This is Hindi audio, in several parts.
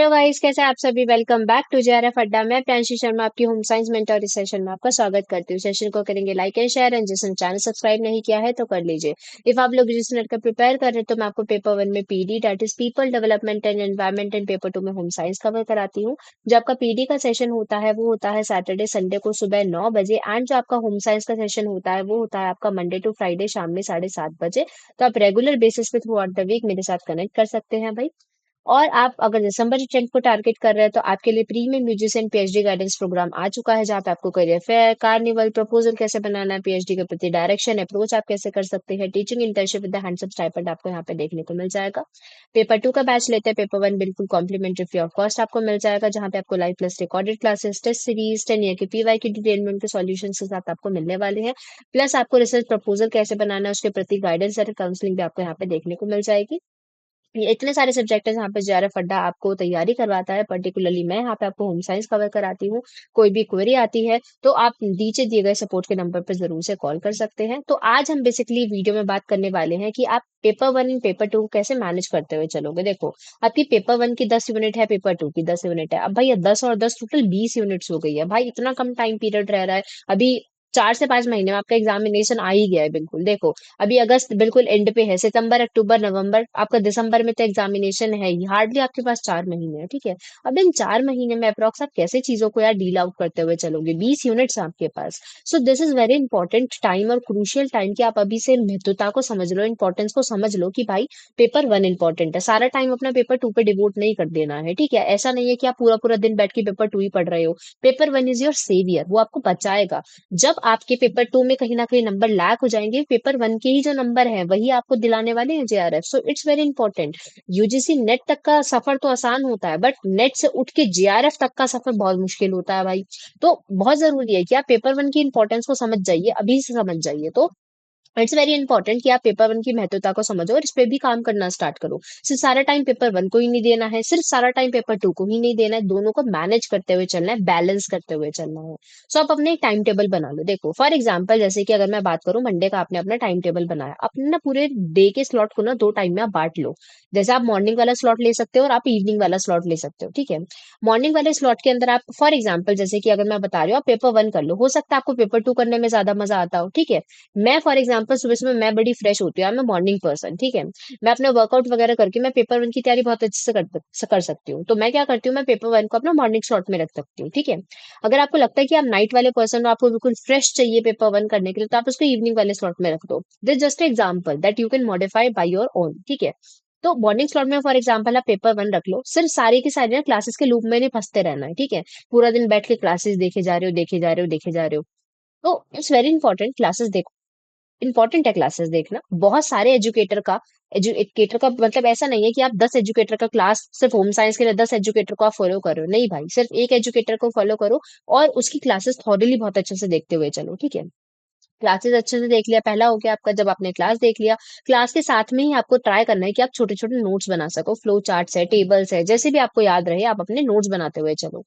हेलो गाइस, कैसे हैं आप सभी। वेलकम बैक टू जेआरएफ अड्डा। मैं प्रियांशी शर्मा आपकी होम साइंस मेंटर इस सेशन में आपका स्वागत करती हूँ। सेशन को करेंगे लाइक एंड शेयर, एंड जिसने चैनल सब्सक्राइब नहीं किया है तो कर लीजिए। इफ आप लोग रजिस्टर का प्रिपेयर कर रहे हैं तो मैं आपको पेपर 1 में PD that is people development and environment, and paper 2 में होम साइंस कवर कराती हूँ। जो आपका पीडी का सेशन होता है वो होता है सैटरडे संडे को सुबह 9 बजे, एंड जो आपका होम साइंस का सेशन होता है वो होता है आपका मंडे टू फ्राइडे शाम में 7:30 बजे। तो आप रेगुलर बेसिस पे थ्रू आउट द वीक मेरे साथ कनेक्ट कर सकते हैं भाई। और आप अगर दिसंबर 10 को टारगेट कर रहे हैं तो आपके लिए premium UGC and PhD guidance programme आ चुका है, जहाँ पे आपको करियर फेयर, कार्निवल, प्रपोजल कैसे बनाना है, पीएचडी के प्रति डायरेक्शन अप्रोच आप कैसे कर सकते हैं, teaching internship with the handsome stipend आपको यहाँ पे देखने को मिल जाएगा। पेपर 2 का बैच लेते हैं, पेपर 1 बिल्कुल कॉम्प्लीमेंट्री फ्री ऑफ कॉस्ट आपको मिल जाएगा, जहाँ पे आपको live plus recorded classes, test series, 10 year की पीवाई की डिटेल में उनके सॉल्यूशन के साथ आपको मिलने वाले हैं। प्लस आपको रिसर्च प्रपोजल कैसे बनाना है उसके प्रति गाइडेंस और काउंसलिंग भी आपको यहाँ पे देखने को मिल जाएगी। ये इतने सारे सब्जेक्ट है जहाँ पे जेआरएफ अड्डा आपको तैयारी करवाता है। पर्टिकुलरली मैं यहाँ पे आपको होम साइंस कवर कराती हूँ। कोई भी क्वेरी आती है तो आप नीचे दिए गए सपोर्ट के नंबर पर जरूर से कॉल कर सकते हैं। तो आज हम बेसिकली वीडियो में बात करने वाले हैं कि आप पेपर 1 एंड पेपर 2 कैसे मैनेज करते हुए चलोगे। देखो, आपकी पेपर 1 की 10 यूनिट है, पेपर 2 की 10 यूनिट है। अब भाई ये 10 और 10 टोटल 20 यूनिट्स हो गई है भाई। इतना कम टाइम पीरियड रह रहा है। अभी 4 से 5 महीने में आपका एग्जामिनेशन आ ही गया है। बिल्कुल देखो, अभी अगस्त बिल्कुल एंड पे है, सितंबर अक्टूबर नवंबर, आपका दिसंबर में तो एग्जामिनेशन है ही। हार्डली आपके पास 4 महीने है, ठीक है। अब इन 4 महीने में अप्रोक्स आप कैसे चीजों को यार डील आउट करते हुए चलोगे। 20 यूनिट्स आपके पास। So this is very important time और क्रूशियल टाइम कि आप अभी से महत्वता को समझ लो, इंपॉर्टेंस को समझ लो कि भाई पेपर 1 इंपॉर्टेंट है। सारा टाइम अपना पेपर 2 पे डिवोट नहीं कर देना है, ठीक है। ऐसा नहीं है कि आप पूरा पूरा दिन बैठ के पेपर 2 ही पढ़ रहे हो। पेपर 1 इज योर सेवियर, वो आपको बचाएगा। जब आपके पेपर 2 में कहीं ना कहीं नंबर लैक हो जाएंगे, पेपर 1 के ही जो नंबर है वही आपको दिलाने वाले हैं JRF. So it's very important. UGC net तक का सफर तो आसान होता है, बट नेट से उठ के जेआरएफ तक का सफर बहुत मुश्किल होता है भाई। तो बहुत जरूरी है कि आप पेपर 1 की इंपॉर्टेंस को समझ जाइए, अभी से समझ जाइए। तो इट्स वेरी इंपॉर्टेंट कि आप पेपर 1 की महत्वता को समझो और इस पे भी काम करना स्टार्ट करो। सिर्फ सारा टाइम पेपर 1 को ही नहीं देना है, सिर्फ सारा टाइम पेपर 2 को ही नहीं देना है। दोनों को मैनेज करते हुए चलना है, बैलेंस करते हुए चलना है। सो आप अपने एक टाइम टेबल बना लो। देखो फॉर एग्जाम्पल, जैसे कि अगर मैं बात करूं, मंडे का आपने अपना टाइम टेबल बनाया, अपने ना पूरे डे के स्लॉट को ना 2 टाइम में आप बांट लो। जैसे आप मॉर्निंग वाला स्लॉट ले सकते हो और आप इवनिंग वाला स्लॉट ले सकते हो, ठीक है। मॉर्निंग वाले स्लॉट के अंदर आप फॉर एग्जाम्पल, जैसे कि अगर मैं बता रही हूँ, आप पेपर 1 कर लो, हो सकता है आपको पेपर 2 करने में ज्यादा मजा आता हो, ठीक है। मैं फॉर एग्जाम्पल सुबह सुबह मैं बड़ी फ्रेश होती हूँ, मैं मॉर्निंग पर्सन, ठीक है। मैं अपने वर्कआउट वगैरह करके मैं पेपर 1 की तैयारी बहुत अच्छे से कर सकती हूँ। तो मैं क्या करती हूँ, मैं पेपर 1 को अपना मॉर्निंग स्लॉट में रख सकती हूँ, ठीक है। अगर आपको लगता है कि आप नाइट वाले पर्सन हो, आपको बिल्कुल फ्रेश चाहिए पेपर 1 करने के लिए, तो आप उसको इवनिंग वाले स्लॉट में रख दो। This just example that you can modify by your own, ठीक है। तो मॉर्निंग स्लॉट में फॉर एग्जाम्पल आप पेपर 1 रख लो। सिर्फ सारी की सारी क्लासेस के लूप में नहीं फंसते रहना है, ठीक है। पूरा दिन बैठ के क्लासेस देखे जा रहे हो, देखे जा रहे हो, देखे जा रहे हो। तो इट्स वेरी इंपॉर्टेंट, क्लासेस देखो। इंपॉर्टेंट है क्लासेस देखना। बहुत सारे एजुकेटर का मतलब ऐसा नहीं है कि आप 10 एजुकेटर का क्लास सिर्फ होम साइंस के लिए 10 एजुकेटर को आप फॉलो कर रहे हो। नहीं भाई, सिर्फ एक एजुकेटर को फॉलो करो और उसकी क्लासेस थॉरली बहुत अच्छे से देखते हुए चलो, ठीक है। क्लासेस अच्छे से देख लिया, पहला हो गया आपका। जब आपने क्लास देख लिया, क्लास के साथ में ही आपको ट्राई करना है कि आप छोटे छोटे नोट्स बना सको। फ्लो चार्ट्स है, टेबल्स है, जैसे भी आपको याद रहे आप अपने नोट्स बनाते हुए चलो।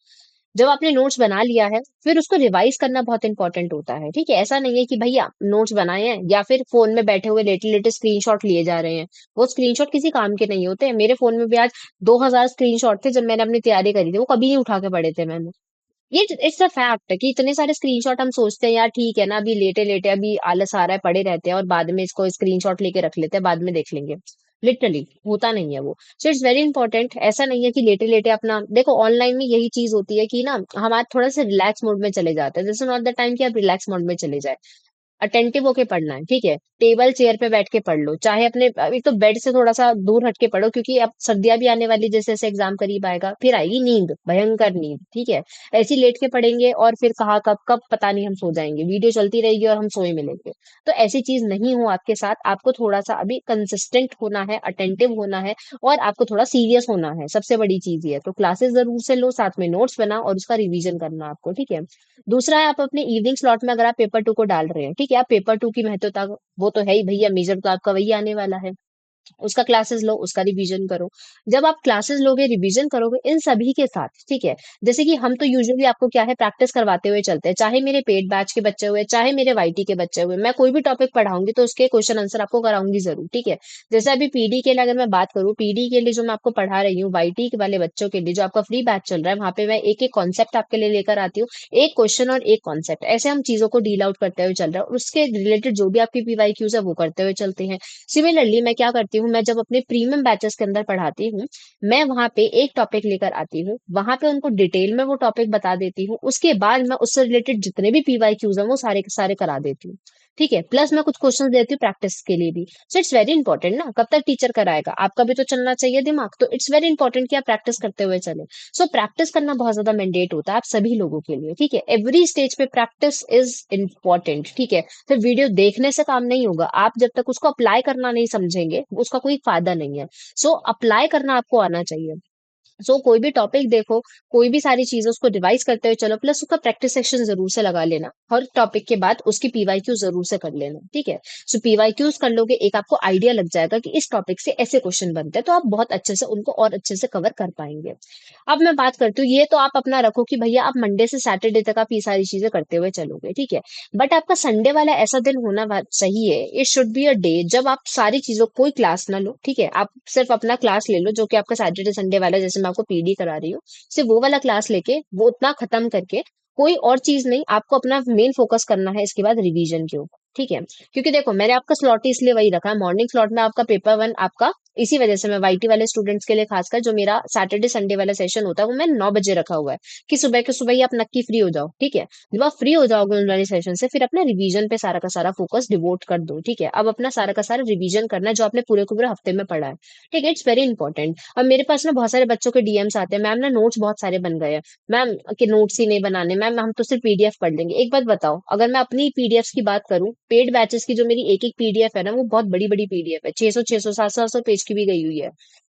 जब आपने नोट्स बना लिया है, फिर उसको रिवाइज करना बहुत इंपॉर्टेंट होता है, ठीक है। ऐसा नहीं है कि भैया नोट्स बनाए हैं या फिर फोन में बैठे हुए लेटे लेटे स्क्रीनशॉट लिए जा रहे हैं। वो स्क्रीनशॉट किसी काम के नहीं होते। मेरे फोन में भी आज 2000 स्क्रीनशॉट थे जब मैंने अपनी तैयारी करी थी, वो कभी नहीं उठा के पढ़े थे मैंने। ये इट्स अ फैक्ट कि इतने सारे स्क्रीनशॉट हम सोचते हैं यार ठीक है ना, अभी लेटे लेटे अभी आलस आ रहा है, पड़े रहते हैं और बाद में इसको स्क्रीनशॉट लेके रख लेते हैं, बाद में देख लेंगे। लिटरली होता नहीं है वो। So it's very important. ऐसा नहीं है कि लेटे लेटे अपना देखो, ऑनलाइन में यही चीज होती है कि ना हमारे थोड़ा सा रिलैक्स मोड में चले जाते हैं। This is not the time कि आप रिलैक्स मोड में चले जाए। अटेंटिव होके पढ़ना है, ठीक है। टेबल चेयर पे बैठ के पढ़ लो, चाहे अपने एक तो बेड से थोड़ा सा दूर हट के पढ़ो, क्योंकि अब सर्दियां भी आने वाली, जैसे जैसे एग्जाम करीब आएगा फिर आएगी नींद, भयंकर नींद, ठीक है। ऐसे ही लेट के पढ़ेंगे और फिर कहाँ कब कब पता नहीं हम सो जाएंगे, वीडियो चलती रहेगी और हम सोए मिलेंगे। तो ऐसी चीज नहीं हो आपके साथ। आपको थोड़ा सा अभी कंसिस्टेंट होना है, अटेंटिव होना है, और आपको थोड़ा सीरियस होना है। सबसे बड़ी चीज ये है। तो क्लासेस जरूर से लो, साथ में नोट्स बनाओ और उसका रिवीजन करना आपको, ठीक है। दूसरा है, आप अपने इवनिंग स्लॉट में अगर आप पेपर 2 को डाल रहे हैं, ठीक है, आप पेपर 2 की महत्वता, वो तो है ही भैया, मेजर तो आपका वही आने वाला है। उसका क्लासेस लो, उसका रिवीजन करो। जब आप क्लासेस लोगे, रिवीजन करोगे इन सभी के साथ, ठीक है? जैसे कि हम तो यूजुअली आपको क्या है प्रैक्टिस करवाते हुए चलते हैं, चाहे मेरे पेड बैच के बच्चे हुए, चाहे मेरे वाईटी के बच्चे हुए, मैं कोई भी टॉपिक पढ़ाऊँगी तो उसके क्वेश्चन आंसर आपको कराऊँगी ज़रूर, ठीक है? जैसे अभी पीडी के लिए अगर मैं बात करूँ, पीडी के लिए जो मैं आपको पढ़ा रही हूँ, वाईटी वाले बच्चों के लिए जो आपका फ्री बैच चल रहा है, वहाँ पे मैं एक-एक कॉन्सेप्ट आपके लिए लेकर आती हूँ, एक क्वेश्चन और एक कॉन्सेप्ट, ऐसे हम चीज़ों को डील आउट करते हुए चल रहा है और उसके रिलेटेड जो भी आपकी पीवाईक्यूज़ है वो करते हुए चलते हैं। सिमिलरली मैं क्या करती हूँ, मैं जब अपने प्रीमियम बैचेस के अंदर पढ़ाती हूँ, मैं वहाँ पे एक टॉपिक लेकर आती हूँ, वहाँ पे उनको डिटेल में वो टॉपिक बता देती हूँ, उसके बाद मैं उससे रिलेटेड जितने भी पीवाईक्यूज़ हैं वो सारे के सारे करा देती हूँ। ठीक है? प्लस मैं कुछ क्वेश्चंस देती हूँ प्रैक्टिस के लिए भी। सो इट्स वेरी इंपॉर्टेंट ना, कब तक टीचर कराएगा? आपका भी तो चलना चाहिए दिमाग, तो इट्स वेरी इंपॉर्टेंट कि आप प्रैक्टिस करते हुए चलें। सो प्रैक्टिस करना बहुत ज़्यादा मैंडेट होता है आप सभी लोगों के लिए, ठीक है? एवरी स्टेज पे प्रैक्टिस इज़ इम्पोर्टेंट, ठीक है? सिर्फ वीडियो देखने से काम नहीं होगा। आप जब तक उसको अप्लाई करना नहीं समझेंगे, उसका कोई फ़ायदा नहीं है। सो अप्लाई करना आपको आना चाहिए। कोई भी टॉपिक देखो, कोई भी सारी चीज़ें उसको रिवाइज़ करते हुए चलो, प्लस उसका प्रैक्टिस सेक्शन ज़रूर से लगा लेना। हर टॉपिक के बाद उसकी पीवाईक्यू ज़रूर से कर लेना, ठीक है? पीवाईक्यूज़ कर लोगे, एक आपको आइडिया लग जाएगा कि इस टॉपिक से ऐसे क्वेश्चन बनते हैं, तो आप बहुत अच्छे से उनको और अच्छे से कवर कर पाएँगे। अब मैं बात करती हूँ, ये तो आप अपना रखो कि भैया आप मंडे से सैटरडे तक आप ये सारी चीज़ें करते हुए चलोगे, ठीक है? बट आपका संडे वाला ऐसा दिन होना चाहिए, it should be a day जब आप सारी चीज़ों कोई क्लास ना लो, ठीक है? आप सिर्फ अपना क्लास ले लो जो कि आपका सैटरडे संडे वाला, जैसे मैं आपको पीडी करा रही हूँ, सिर्फ वो वाला क्लास लेके वो उतना खत्म करके कोई और चीज़ नहीं, आपको अपना मेन फोकस करना है इसके बाद रिवीजन के ऊपर, ठीक है? क्योंकि देखो मैंने आपका स्लॉट ही इसलिए वही रखा है, मॉर्निंग स्लॉट में आपका पेपर 1 आपका इसी वजह से मैं वाईटी वाले स्टूडेंट्स के लिए खासकर जो मेरा सैटरडे संडे वाला सेशन होता है वो मैं 9 बजे रखा हुआ है कि सुबह के सुबह ही आप नक्की फ्री हो जाओ, ठीक है? जब आप फ्री हो जाओगे उन वाले सेशन से, फिर अपना रिवीजन पे सारा का सारा फोकस डिवोट कर दो, ठीक है? अब अपना सारा का सारा रिवीजन करना है जो आपने पूरे के पूरे हफ्ते में पढ़ा है, ठीक है? It's very important. अब मेरे पास ना बहुत सारे बच्चों के डीएम्स आते हैं, मैम ना नोट्स बहुत सारे बन गए हैं, मैम के नोट्स ही नहीं बनाने, मैम हम तो सिर्फ पीडीएफ पढ़ लेंगे। एक बात बताओ, अगर मैं अपनी पीडीएफ्स की बात करूं, पेड बैचेस की जो मेरी एक एक पीडीएफ है ना, वो बहुत बड़ी बड़ी पीडीएफ है, 600 600 700 पेज की भी गई हुई है।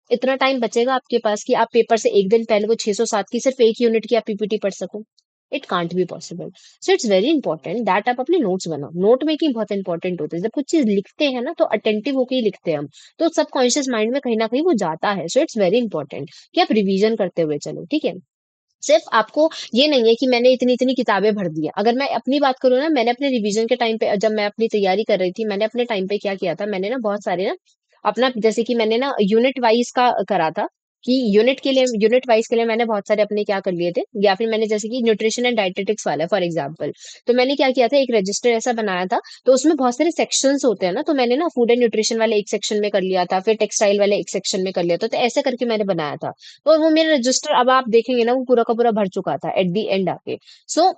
इतना टाइम बचेगा आपके पास कि आप पेपर से एक दिन पहले वो 607 की सिर्फ एक यूनिट की आप पीपीटी पढ़ सको? It can't be possible. So it's very important that आप अपने नोट्स बनाओ। नोट मेकिंग बहुत इंपॉर्टेंट होता है। जब कुछ चीज लिखते हैं ना तो अटेंटिव होकर ही लिखते हैं हम, तो सबकॉन्शियस माइंड में कहीं ना कहीं वो जाता है। सो इट्स वेरी इंपॉर्टेंट कि आप रिवीजन करते हुए चलो, ठीक है? सिर्फ आपको ये नहीं है कि मैंने इतनी इतनी किताबें भर दी है। अगर मैं अपनी बात करूँ ना, मैंने अपने रिवीजन के टाइम पे जब मैं अपनी तैयारी कर रही थी, मैंने अपने टाइम पे क्या किया था, मैंने ना बहुत सारे ना अपना जैसे कि मैंने ना यूनिट वाइज का करा था कि यूनिट वाइज के लिए मैंने बहुत सारे अपने क्या कर लिए थे, या फिर मैंने जैसे कि न्यूट्रिशन एंड डाइटेटिक्स वाला फॉर एग्जांपल, तो मैंने क्या किया था, एक रजिस्टर ऐसा बनाया था, तो उसमें बहुत सारे सेक्शंस होते हैं ना, तो मैंने ना फूड एंड न्यूट्रिशन वाले एक सेक्शन में कर लिया था, फिर टेक्सटाइल वाले एक सेक्शन में कर लिया था, तो ऐसे करके मैंने बनाया था। तो वो मेरा रजिस्टर अब आप देखेंगे ना, वो पूरा का पूरा भर चुका था एट दी एंड आके।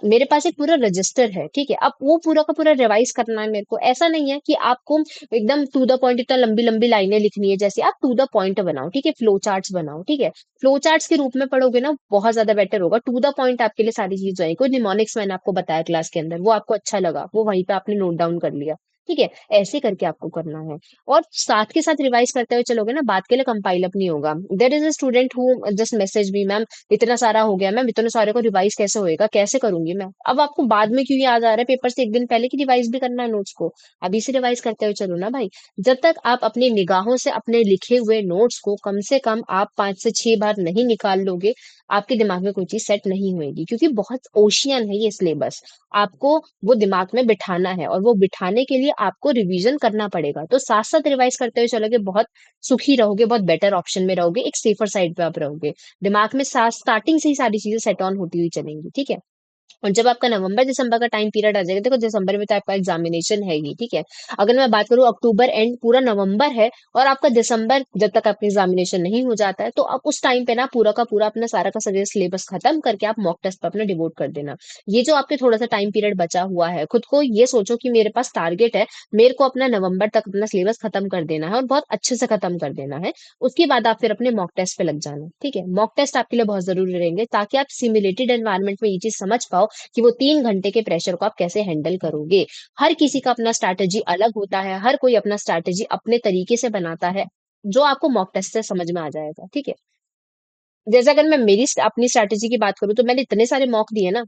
मेरे पास एक पूरा रजिस्टर है, ठीक है? अब वो पूरा का पूरा रिवाइज करना है मेरे को। ऐसा नहीं है कि आपको एकदम टू द पॉइंट इतना लंबी लंबी लाइनें लिखनी है, जैसे आप टू द पॉइंट बनाओ, ठीक है? फ्लो चार्ट्स बनाओ, ठीक है? फ्लो चार्ट्स के रूप में पढ़ोगे ना, बहुत ज्यादा बेटर होगा। टू द पॉइंट आपके लिए सारी चीज जाएगी। कोई निमोनिक्स मैंने आपको बताया क्लास के अंदर, वो आपको अच्छा लगा, वो वहीं पे आपने नोट डाउन कर लिया, ठीक है? ऐसे करके आपको करना है। और साथ के साथ रिवाइज करते हुए चलोगे ना, बात के लिए कंपाइल अप नहीं होगा। There is a student who just message me, ma'am इतना सारा हो गया, मैम इतने सारे को रिवाइज कैसे होएगा, कैसे करूंगी मैं? अब आपको बाद में क्यों याद आ रहा है पेपर से एक दिन पहले की रिवाइज भी करना है नोट्स को? अभी से रिवाइज करते हुए चलो ना भाई। जब तक आप अपनी निगाहों से अपने लिखे हुए नोट्स को कम से कम आप 5 से 6 बार नहीं निकाल लोगे, आपके दिमाग में कोई चीज सेट नहीं होगी, क्योंकि बहुत ओशियन है ये सिलेबस। आपको वो दिमाग में बिठाना है, और वो बिठाने के लिए आपको रिवीजन करना पड़ेगा। तो साथ साथ रिवाइज करते हुए चलोगे, बहुत सुखी रहोगे, बहुत बेटर ऑप्शन में रहोगे, एक सेफर साइड पे आप रहोगे। दिमाग में स्टार्टिंग से ही सारी चीजें सेट ऑन होती हुई चलेंगी, ठीक है? और जब आपका नवंबर दिसंबर का टाइम पीरियड आ जाएगा, देखो दिसंबर में तो आपका एग्जामिनेशन है ही, ठीक है? अगर मैं बात करूँ, अक्टूबर एंड पूरा नवंबर है, और आपका दिसंबर जब तक आपका एग्जामिनेशन नहीं हो जाता है, तो आप उस टाइम पे ना पूरा का पूरा अपना सारा का सारा सिलेबस खत्म करके आप मॉक टेस्ट पे अपना डिवोट कर देना। ये जो आपके थोड़ा सा टाइम पीरियड बचा हुआ है, खुद को ये सोचो कि मेरे पास टारगेट है, मेरे को अपना नवंबर तक अपना सिलेबस खत्म कर देना है, और बहुत अच्छे से खत्म कर देना है। उसके बाद आप फिर अपने मॉक टेस्ट पे लग जाना, ठीक है? मॉक टेस्ट आपके लिए बहुत जरूरी रहेंगे, ताकि आप सिमुलेटेड एनवायरनमेंट में ये चीज समझ पाओ कि वो 3 घंटे के प्रेशर को आप कैसे हैंडल करोगे। हर किसी का अपना स्ट्रैटेजी अलग होता है, हर कोई अपना स्ट्रैटेजी अपने तरीके से बनाता है, जो आपको मॉक टेस्ट से समझ में आ जाएगा, ठीक है? जैसे अगर मैं अपनी स्ट्रैटेजी की बात करूं, तो मैंने इतने सारे मॉक दिए ना,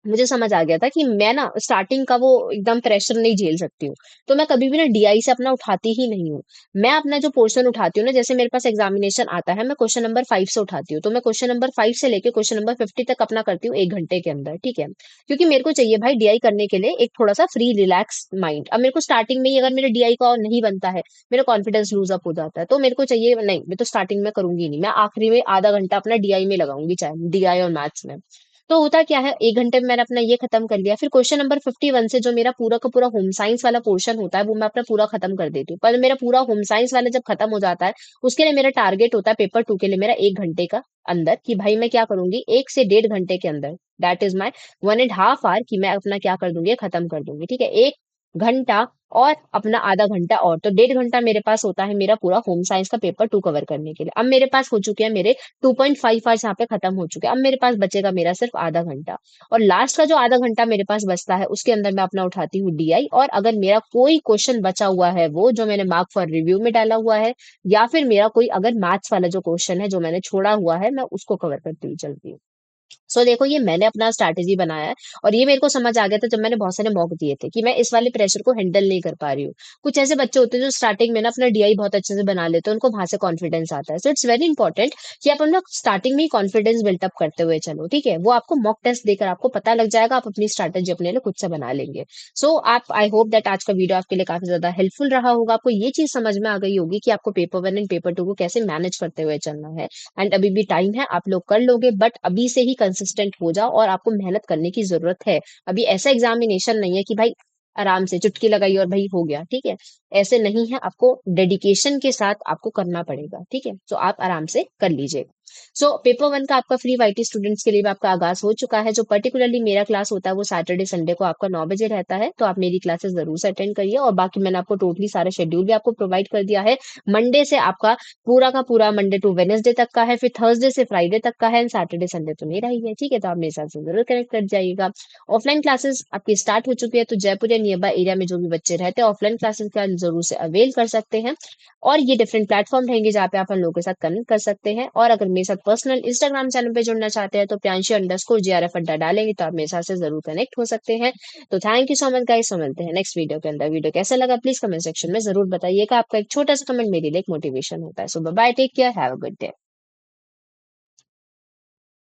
मुझे समझ आ गया था कि मैं ना स्टार्टिंग का वो एकदम प्रेशर नहीं झेल सकती हूँ। तो मैं कभी भी ना डीआई से अपना उठाती ही नहीं हूँ। मैं अपना जो पोर्शन उठाती हूँ ना, जैसे मेरे पास एग्जामिनेशन आता है, मैं क्वेश्चन नंबर 5 से उठाती हूँ। तो मैं क्वेश्चन नंबर 5 से लेके क्वेश्चन नंबर 50 तक अपना करती हूँ 1 घंटे के अंदर, ठीक है? क्योंकि मेरे को चाहिए भाई डीआई करने के लिए एक थोड़ा-सा फ्री रिलैक्स माइंड। अब मेरे को स्टार्टिंग में ही अगर मेरा डीआई का नहीं बनता है, मेरा कॉन्फिडेंस लूज़ अप हो जाता है। तो मेरे को चाहिए नहीं, मैं तो स्टार्टिंग में करूँगी ही नहीं। मैं आखिरी में आधा घंटा अपना डीआई में लगाऊँगी, चाहे डीआई और मैथ्स में। तो होता क्या है, 1 घंटे में मैंने अपना ये खत्म कर लिया। फिर क्वेश्चन नंबर 51 से जो मेरा पूरा का पूरा होम साइंस वाला पोर्शन होता है, वो मैं अपना पूरा खत्म कर देती हूँ। पर मेरा पूरा होम साइंस वाला जब खत्म हो जाता है, उसके लिए मेरा टारगेट होता है पेपर 2 के लिए मेरा 1 घंटे का अंदर, कि भाई मैं क्या करूँगी 1 से डेढ़ घंटे के अंदर, that is my 1 and half hour, कि मैं अपना क्या कर दूँगी, खत्म कर दूँगी, ठीक है? 1 घंटा और अपना आधा घंटा और, तो डेढ़ घंटा मेरे पास होता है मेरा पूरा होम साइंस का पेपर 2 कवर करने के लिए। अब मेरे पास हो चुके हैं मेरे 2.5 आवर्स यहाँ पे खत्म हो चुके हैं। अब मेरे पास बचेगा मेरा सिर्फ आधा घंटा, और लास्ट का जो आधा घंटा मेरे पास बचता है, उसके अंदर मैं अपना उठाती हूँ डीआई, और अगर मेरा कोई क्वेश्चन बचा हुआ है, वो जो मैंने मार्क फॉर रिव्यू में डाला हुआ है, या फिर मेरा कोई अगर मैथ्स वाला जो क्वेश्चन है जो मैंने छोड़ा हुआ है, मैं उसको कवर करती हुई चलती हूँ। सो देखो, ये मैंने अपना स्ट्रैटेजी बनाया है, और ये मेरे को समझ आ गया था जब मैंने बहुत सारे मॉक दिए थे कि मैं इस वाले प्रेशर को हैंडल नहीं कर पा रही हूँ। कुछ ऐसे बच्चे होते हैं जो स्टार्टिंग में ना अपना डीआई बहुत अच्छे से बना लेते हैं, उनको वहां से कॉन्फिडेंस आता है। सो इट्स वेरी इंपॉर्टेंट कि आप अपना स्टार्टिंग में ही कॉन्फिडेंस बिल्टअप करते हुए चलो, ठीक है? वो आपको मॉक टेस्ट देकर आपको पता लग जाएगा, आप अपनी स्ट्रैटेजी अपने लिए खुद से बना लेंगे। सो आप, आई होप दैट आज का वीडियो आपके लिए काफी ज्यादा हेल्पफुल रहा होगा। आपको ये चीज समझ में आ गई होगी कि आपको पेपर 1 एंड पेपर 2 को कैसे मैनेज करते हुए चलना है। एंड अभी भी टाइम है, आप लोग कर लोगे, बट अभी से ही कंसिस्टेंट हो जाओ, और आपको मेहनत करने की जरूरत है। अभी ऐसा एग्जामिनेशन नहीं है कि भाई आराम से चुटकी लगाई और भाई हो गया, ठीक है? ऐसे नहीं है, आपको डेडिकेशन के साथ आपको करना पड़ेगा, ठीक है? तो आप आराम से कर लीजिए। सो पेपर 1 का आपका फ्री वाईटी स्टूडेंट्स के लिए भी आपका आगाज हो चुका है। जो पर्टिकुलरली मेरा क्लास होता है वो सैटरडे संडे को आपका 9 बजे रहता है, तो आप मेरी क्लासेस जरूर से अटेंड करिए। और बाकी मैंने आपको टोटली सारा शेड्यूल भी आपको प्रोवाइड कर दिया है। मंडे से आपका पूरा का पूरा मंडे टू वेडनेसडे तक का है, फिर थर्सडे से फ्राइडे तक का है, एंड सैटरडे संडे तो नहीं रही है, ठीक है? तो आप मेरे साथ से जरूर कनेक्ट कर जाइएगा। ऑफलाइन क्लासेस आपकी स्टार्ट हो चुकी है, तो जयपुर या नियर बाय एरिया में जो भी बच्चे रहते हैं, ऑफलाइन क्लासेस का जरूर से अवेल कर सकते हैं। और ये डिफरेंट प्लेटफॉर्म रहेंगे जहाँ पे आप हम लोगों के साथ कनेक्ट कर सकते हैं। और अगर मेरे साथ पर्सनल इंस्टाग्राम चैनल पे जुड़ना चाहते हैं, तो प्रियांशी_JRF अड्डा डालेंगे, तो आप मेरे साथ से जरूर कनेक्ट हो सकते हैं। तो thank you so much guys, मिलते हैं नेक्स्ट वीडियो के अंदर। वीडियो कैसा लगा प्लीज कमेंट सेक्शन में जरूर बताइएगा। आपका एक छोटा सा कमेंट मेरे लिए एक मोटिवेशन होता है। So bye, take care, have a good day.